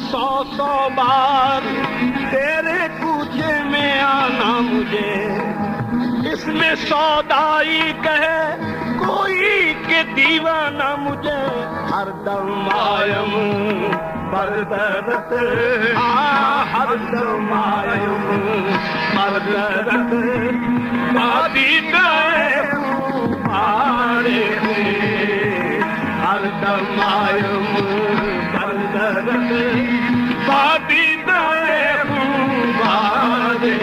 सौ बार तेरे कूचे में आना मुझे, इसमें सौदाई कहे कोई के दीवाना मुझे। हरदम आयम बरदरत, हरदम आयम बरदरत, बादी गए मारे हरदम आयम बरदरत, बादी गए मारे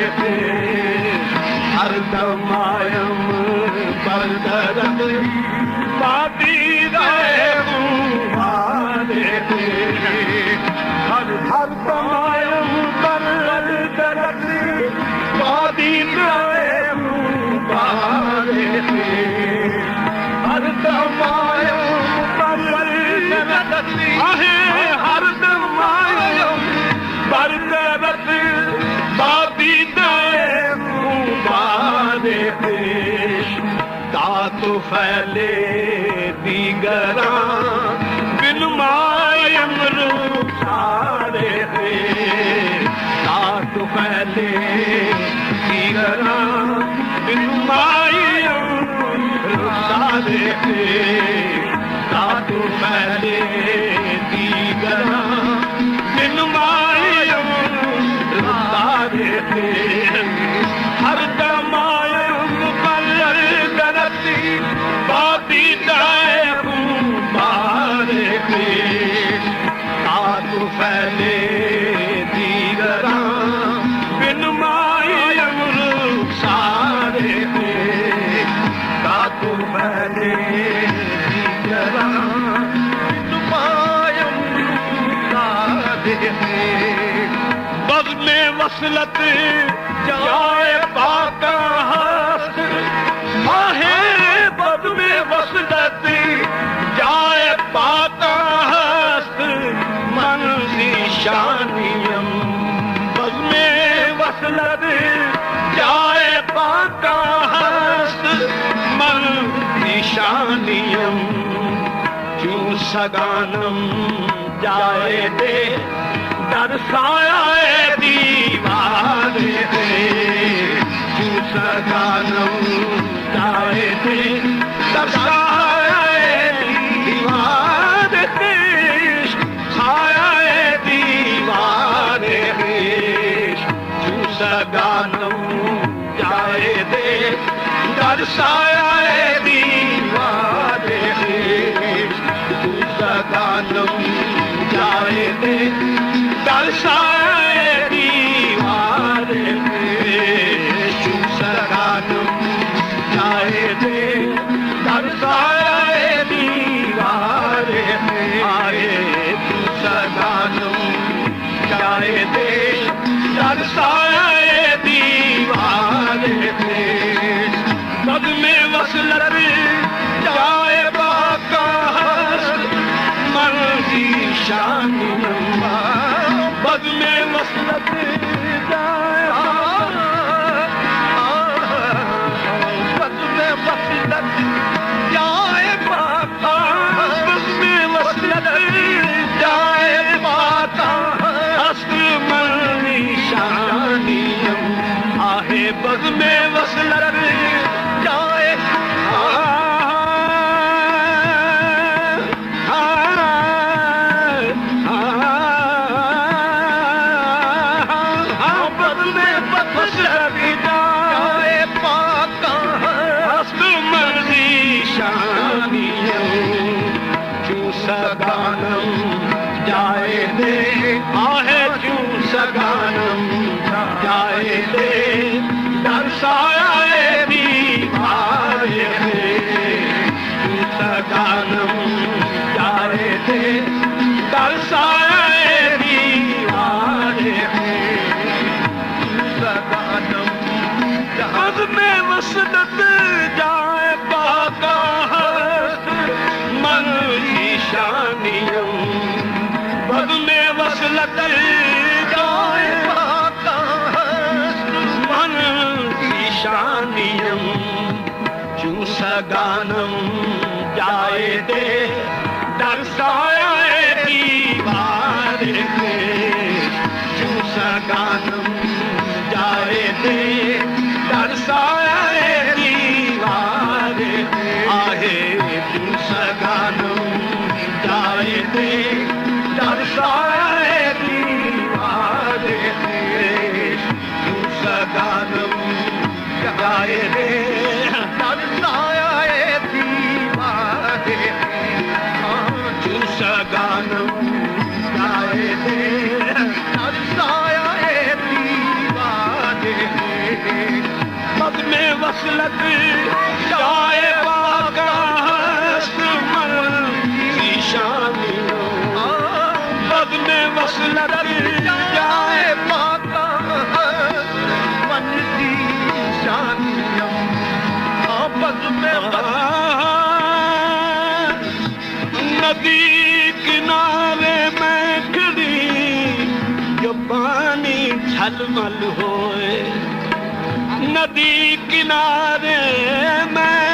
हरदम आयम बरदरत, बादी गए मारे हरदम आयम बरदरत, बादी गए मारे हरदम आयम बरदरत, हरदम आयम बरदरत, बादी गए मारे दात फैले दीगरा बिन मायम रुखारे, दात फैले दीगरा बिन मायम रुखारे, दात फैले दीगरा बिन मायम रुखारे, हरदम आयम बरदरत, बादी गए मारे दात फैले दीगरा बिन मायम रुखारे, दात फैले दीगरा बिन मायम रुखारे, बज़ में वसलत जाए पाका हस्त, आहे बज़ में वसलत जाए पाका हस्त, मंज़ी शानियम, बज़ में वसलत जाए पाका हस्त, मंज़ी शानियम, क्यों सगानम जाए दे दरसाया दीवारे, क्यों सगानम जाए दे दरसाया दीवारे, छाया दीवारे, क्यों सगानम जाए दे दरसाया दीवारे, क्यों सगानम जाए दे दरसाए दीवारे, क्यों सगानम जाए दे दरसाए दीवारे, आए क्यों सगानम जाए दे दरसाए दीवारे, बज़ में वसलत जाए बाका हस्त, मंज़ी शानियम, बज़ में वसलत जाए बज़ में वसलत जाए बाका, बज़ में वसलत जाए बाका हस्त, मंज़ी शानियम, आहे बज़ में वसलत जाए सगानम जाए दे, आहे क्यों सगानम जाए दे दरसाया दीवारे, क्यों सगानम जाए दे दरसाया दीवारे, सगानम जाए दे दरसाए दीवारे आहे तू सगानम जाए दे दरसाए दीवारे तू सगानम जाए दे दरसाए दीवारे तू सगानम जाए दे दरसाए दीवारे पद में वसलत जाए पाका मर की शानियों पद में वसलत जाए पाका मन की शानियों पद में नदी किनारे में खड़ी जो पानी झलमल होए नदी किनारे में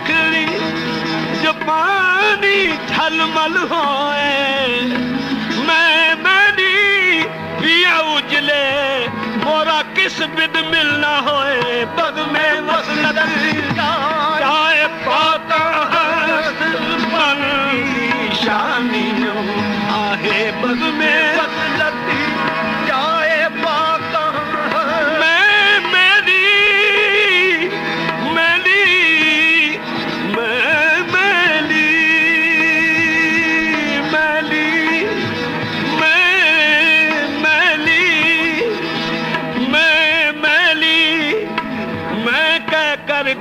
खड़ी जो पानी झलमल होए मैंने पिया उजले मोरा किस बिद मिलना होए पग में वसलत जाए पाता मन शानियों आहे पग में वसलत जाए पाता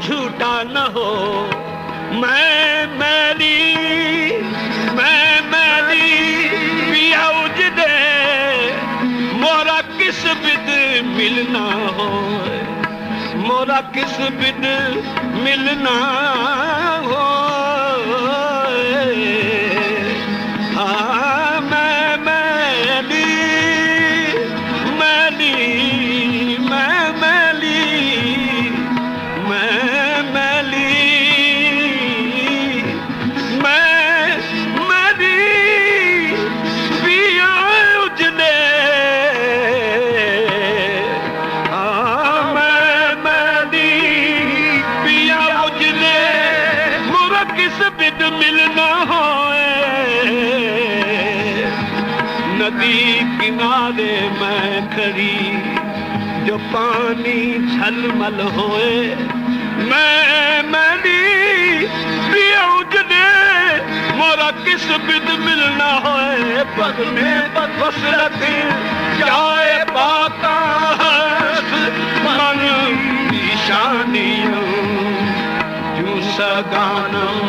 झूठा न हो मैं मैली पिया उजदे मोरा किस बिद मिलना हो मोरा किस बिद मिलना हो हाँ मैं मैली नदी किनारे मैं खड़ी जो पानी झलमल होए मैंने पिया उजले मोरा किस बिद मिलना होए पग में पग वसलत जाए पाता मन की शानियों तू सगानम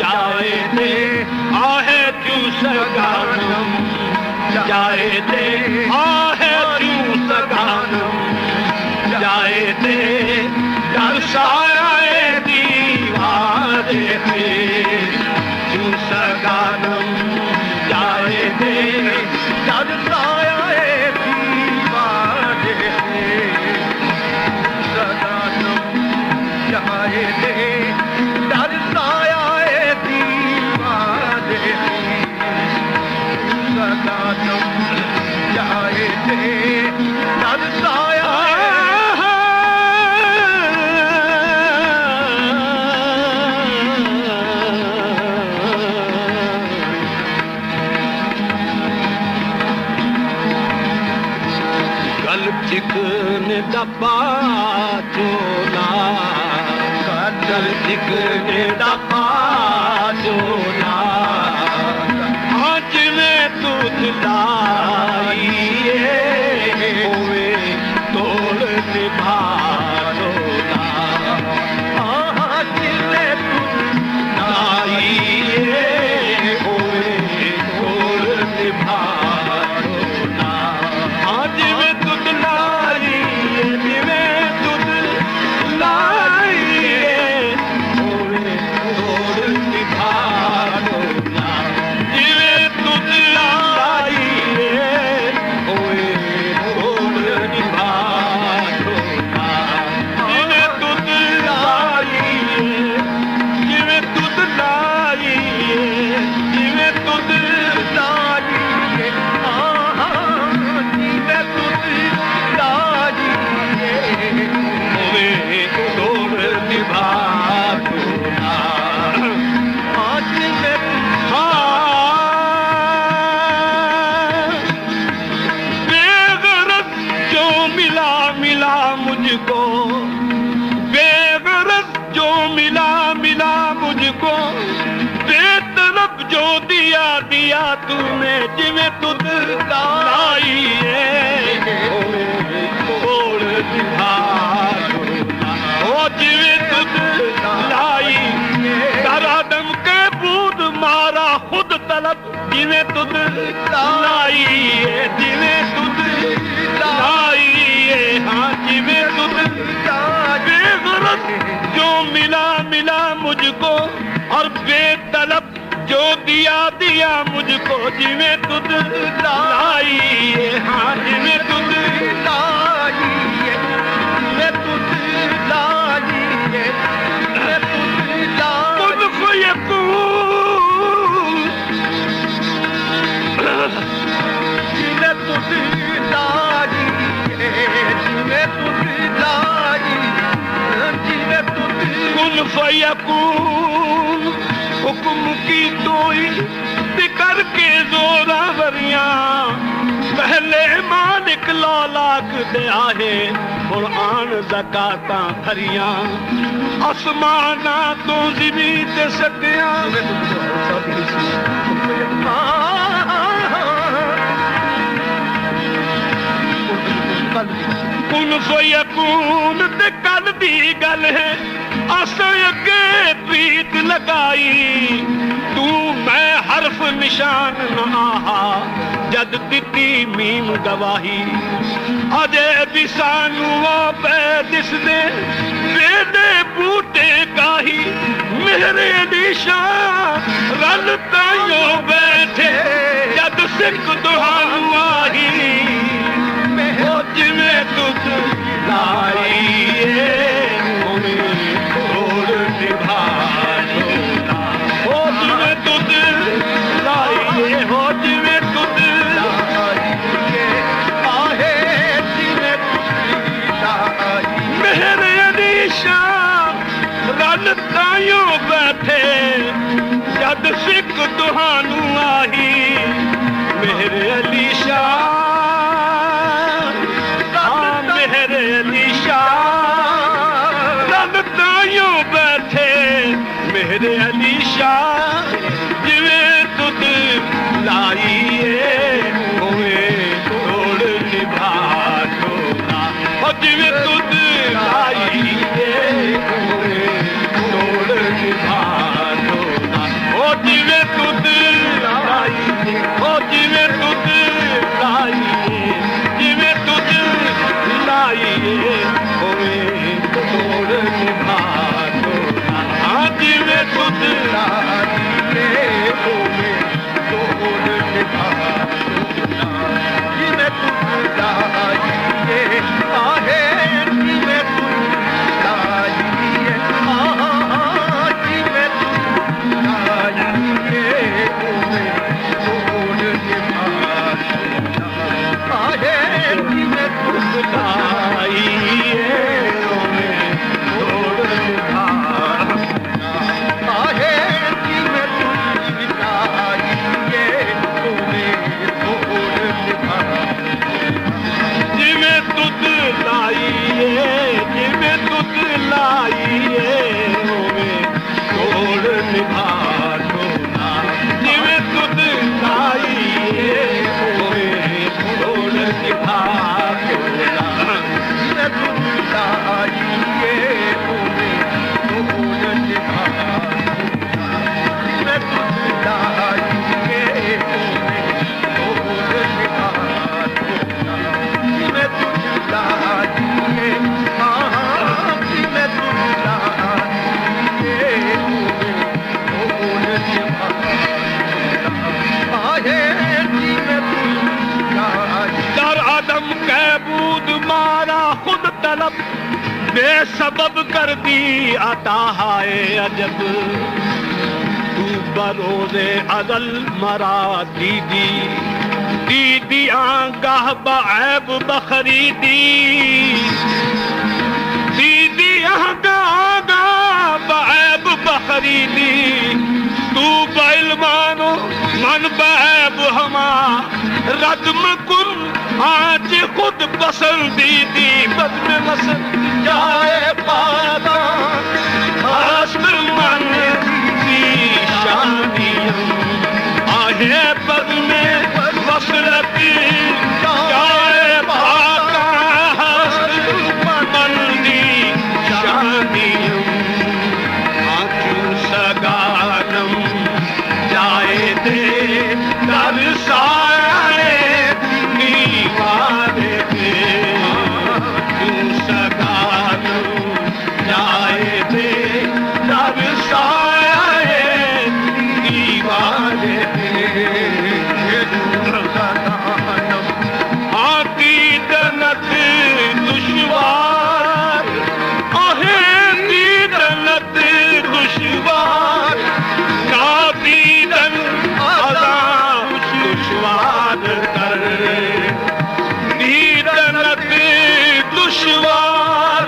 जाए दे आहे तू सगानम जाए दे आहे तू सगानम जाए दे दरसाए दीवारे तू सगानम जाए दे दरसाए दीवारे सगानम जाए दे दरसाए दीवारे सगानम जाए दे दरसाया कल चिकने डब्बा चोला कल चिकने डब्बा चोला आज ने दूध लाइए होवे तोड़ निभा डोला आज ने दूध लाइए होवे तोड़ निभा डोला आज में दूध लाइए दूध लाइए होवे तोड़ निभा जो दिया दिया तूने जिਵੇਂ तुद लाई है तोड़ ओ जिਵੇਂ तुद लाई कर आदम के बूद मारा खुद तलब जिਵੇਂ तुद लाई है जिਵੇਂ तुद लाई है हाँ जिਵੇਂ तुद बेगरज जो मिला मिला मुझको और बेतलब जो दिया दिया मुझको जिਵੇਂ तुद लाई है हाँ जिਵੇਂ तुद लाई है जिਵੇਂ तुद लाई है जिਵੇਂ तुद लाई खुद फयकून जिਵੇਂ तुद लाई है जिਵੇਂ तुद लाई जिਵੇਂ तुद कुन फयकून हुक्म की तोई बिकर के जोरावरियां पहले मालिक लौलाक दे आहे कुरान ज़कातां भरियां आसमाना तो ज़मीन ते सटियां कुन फयकून ते कल दी गल है असां अगे प्रीत लगाई तू मैं हरफ निशान न आहा जद दिती मीम गवाही अजे भी सानू पे दिसदे वेदे बूटे काही मेरे निशान रल तायो बैठे जद सिख दुहानू आही ओ जिवें तुद लाई तायो बैठे जद सिख तुहानू आही मेरे अली शाह मेरे अली शाह जद तायो बैठे मेरे अली शाह जिवें तुद लाई होवे तोड़ निभा और जिवें तुद लाई जिवें तुद लाई ओ जिवें तुद लाई जिवें तुद लाई होवे तोड़ निभा हाँ जिवें तुद लाई होवे तोड़ निभा जिवें तुद लाई आहे जिवें तुद लाई बेसबब कर दी अता हाय अजब तू बरोज़े अज़ल मरा दीदी दीदी आगाह बऐब बखरीदी दीदी आगाह बऐब बखरीदी तू बैलमानो मन बऐब हमा रद्म कुन आज खुद पसंदीदी बद में मसन जाए पादा आसमान की शानियों है पद में वसरती जाए पाका बंदी शानियम आंखों सगानम जाए दे दरसाए दीवारे के आंखों सगानम जाए दे दरसाए दीवारे आती दनत दुश्वार आहे दीदनत दुश्वार नाती दन अज़ाब दुश्वार कर दीदनत दुश्वार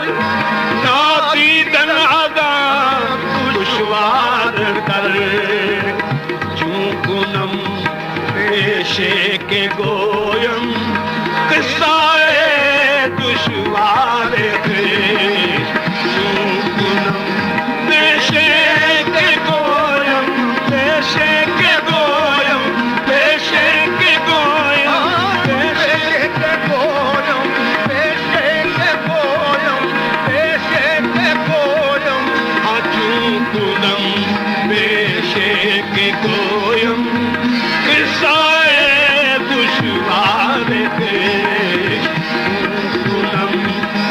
नाती दन अज़ाब दुश्वार कर चूकुनम पेशे के गोयम किस्साए दुश्वार थे चूकुनम पेशे के गोयम पेशे के गोयम पेशे के गोयम पेशे के गोयम पेशे के गोयम पेशे के गोयम चूकुनम पेशे के गोयम किस्साए दुश्वार थे चूकुनम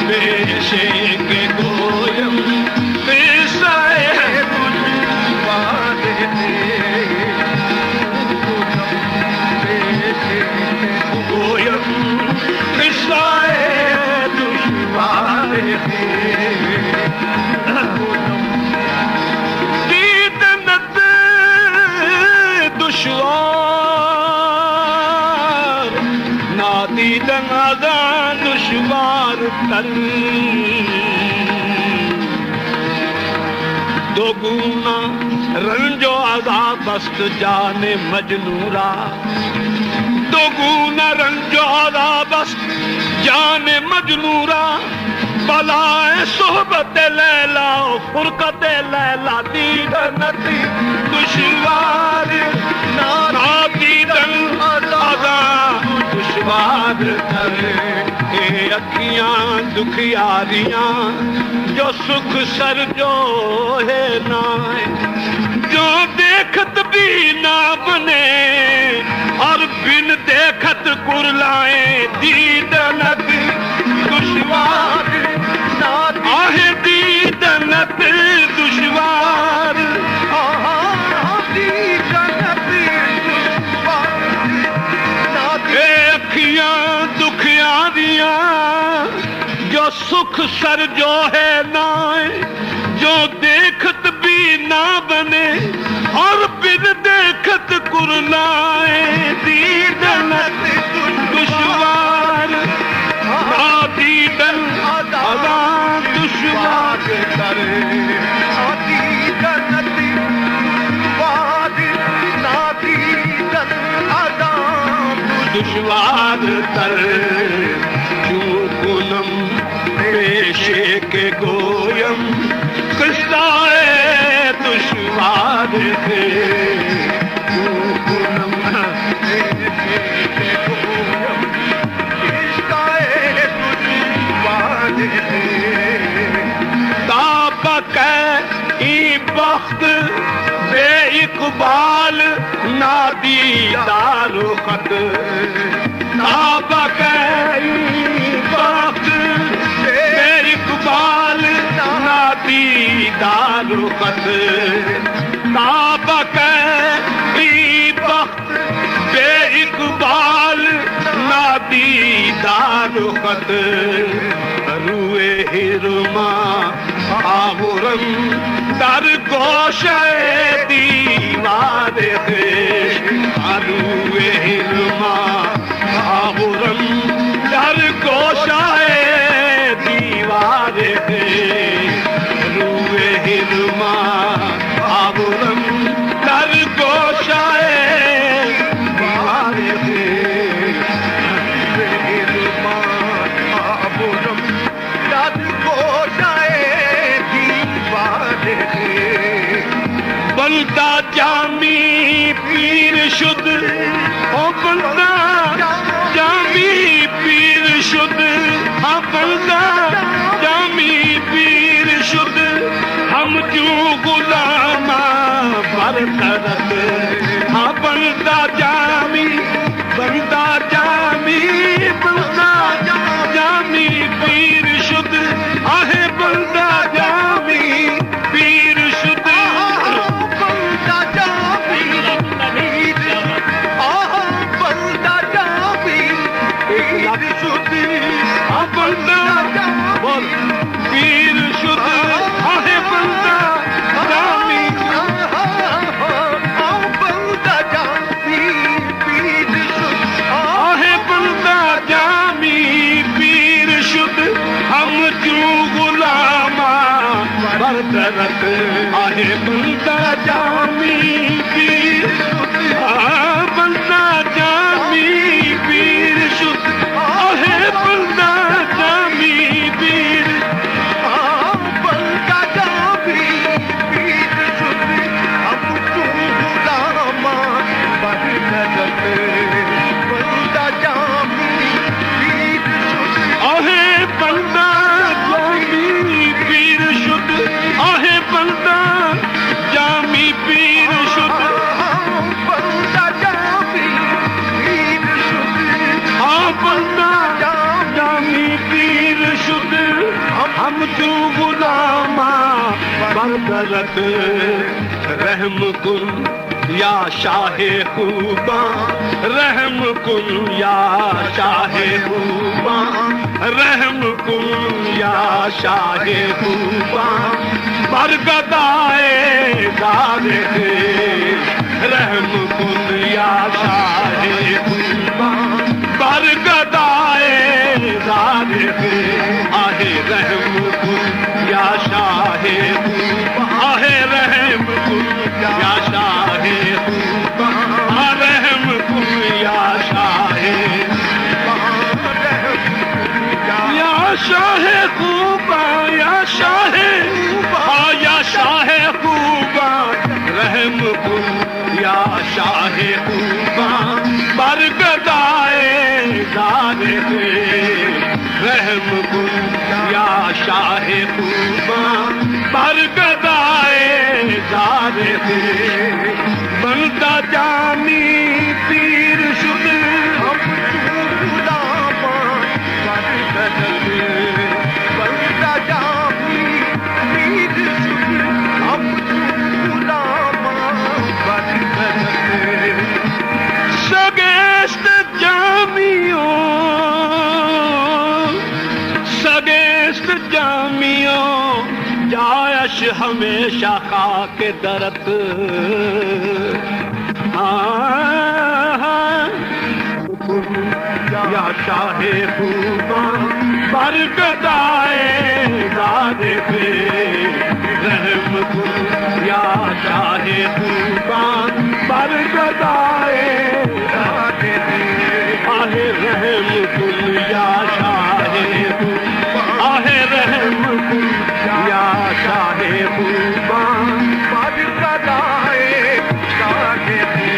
पेशे के गोयम किस्साए दुश्वार थे गोयम किस्साए दुश्वार थे दीदनत दुश्वार नादीदन अज़ान दुश्वार कर दोगुना रंजो अज़ाब बस्त जाने मजनूरा दोगुना रंजो अज़ाब बस्त जाने मजनूरा बलाए सोहबत लैला फुरकत लैला दीदनत दुश्वार नादीदन अज़ाब दुश्वार कर ए अखियां दुखियारियां जो सुख सर जो है नाए जो देखत भी ना बने और बिन देखत कुरलाए दीदनत दुश्वार आहे दीदनत दुश्वार दीदनत दुश्वार अखियां दुखियारियां जो सुख सर जो है नाए जो देखत भी ना बने और बिन देखत कुरलाए दीदनत दुश्वार नादीदन अज़ान दुश्वार कर दीदनत नादीदन अज़ान दुश्वार कर चूकुनम पेशे के गोयम किस्साए दुश्वार थे चूकुनम पेशे के गोयम किस्साए दुश्वार थे ताबक ई बख्त बे इकबाल नादीदार खत ताबक ई बख्त बे इकबाल नादीदार खत ताबक ई बख्त बे इकबाल नादीदार खत रुए हिरमा आहुरम दर गोशे दीवार थे रुए हिरमा आहुरम दर गोशे दीवार थे रुए हिरमा आहुरम दर गोशे दीवार थे हिरमा आहुरम दर गोशे दीवार थे बंदा जामी पीर शुद्ध शुद्ध हाँ बंदा जामी पीर शुद्ध हम क्यों गुलामा बरकरत हाँ बंदा जामी बंदा जामी पीर शुद्ध आहे बंदा जामी पीर शुद्ध बंदा जामी बंदा जामी पीर शुद्ध बंदा बोल पीर शुद्ध आहे बंदा जामी बंदा जामी पीर शुद्ध आहे बंदा जामी पीर शुद्ध हम क्यों गुलामा बरकरत आहे बंदा जामी पीर बंदा जामी पीर शुद्ध आहे बंदा जामी पीर बंदा जामी पीर शुद्ध हम क्यों गुलामा बरकरत बंदा जामी पीर शुद्ध आहे बंदा जामी पीर शुद्ध आहे बंदा जामी पीर शुद्ध बंदा जामी पीर शुद्ध हाँ बंदा जामी पीर शुद्ध हम क्यों गुलामा बरकरत रहम कुन या शाहे खूबा रहम कुन या शाहे खूबा रहम कुन या शाहे खूबा बरगदाए दारे रहम कुन या शाहे खूबा बरगदाए दारे आहे रहम कुन या शाहे खूबा आहे रहम कुन या शाहे खूबा रहम कुन या शाहे या शाहे खूबा या शाहे या शाहे खूबा रहम कुन या शाहे खूबा बरगदाए दारे रहम कुन या शाहे खूबा बरगदाए दारे बंदा जामी पीर शुद्ध हम गुलामा बरकरत बंदा जामी पीर शुद्ध हम गुलामा बरकरत सगेस्त जामियो सगेस्त जामियो जायश हमेशा खाके दरत या शाहे खूबा बरगदाए दारे पे रहम कुन या शाहे खूबा बरगदाए दारे पे आहे रहम कुन या शाहे खूबा आहे रहम कुन या शाहे खूबा बरगदाए दारे पे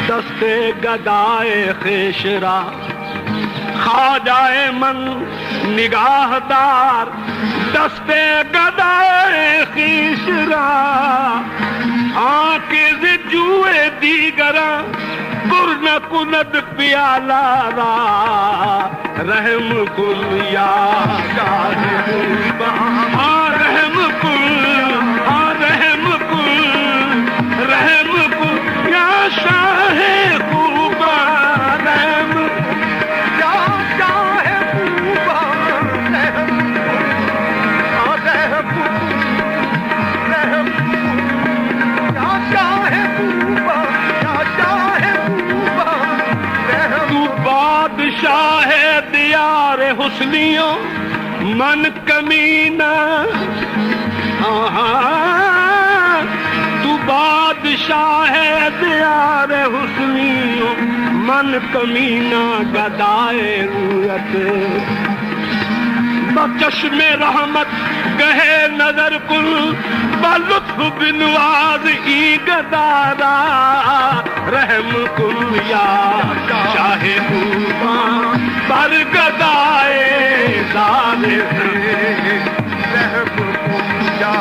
दस्ते गदाए खेशरा खा जाए मन निगाहदार दस्ते गदाए खेशरा आके जुए दीगरा कुर्न कुनद प्याला रा रहम कुल या शाहे खूबा रहम कुल रहम कुल रहम कुल या शाहे खूबा रहम या शाहे खूबा रहम रहम या शाहे खूबा या शाहे खूबा तू बादशाह दियार हुस्नियों मन कमीना तू बादशाह शाह दियार हुस्नियों मन कमीना गदाए रूरत बचश्मे रहमत गहे नजर कुल बलुत्फ बिनवाज ई गदारा रहम कुल या शाहे तूफा पर गदाए दारे रहम कुल या